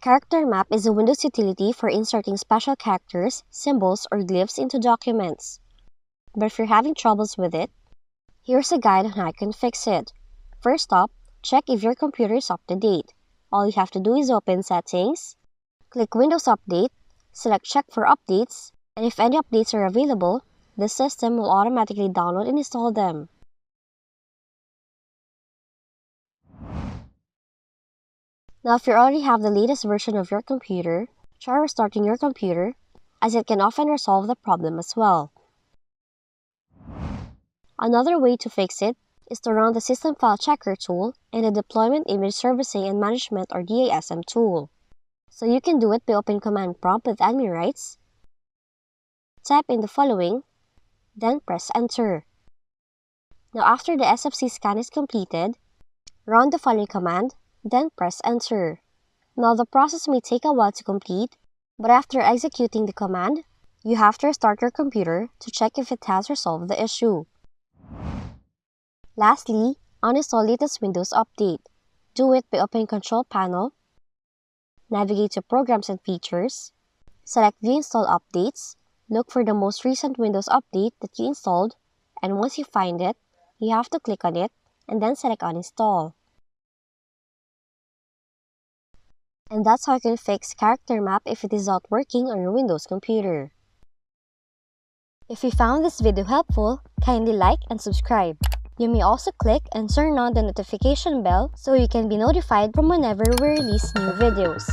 character map is a Windows utility for inserting special characters, symbols, or glyphs into documents. But if you're having troubles with it, here's a guide on how you can fix it. First up, check if your computer is up to date. All you have to do is open Settings, click Windows Update, select Check for Updates, and if any updates are available, the system will automatically download and install them. Now, if you already have the latest version of your computer, try restarting your computer, as it can often resolve the problem as well. Another way to fix it is to run the System File Checker tool and the Deployment Image Servicing and Management or DISM tool. So you can do it by opening Command Prompt with admin rights, type in the following, then press Enter. Now after the SFC scan is completed, run the following command, then press Enter. Now the process may take a while to complete, but after executing the command, you have to restart your computer to check if it has resolved the issue. Lastly, uninstall latest Windows Update. Do it by opening Control Panel, navigate to Programs and Features, select View Install Updates, look for the most recent Windows Update that you installed, and once you find it, you have to click on it and then select Uninstall. And that's how you can fix Character Map if it is not working on your Windows computer. If you found this video helpful, kindly like and subscribe. You may also click and turn on the notification bell so you can be notified from whenever we release new videos.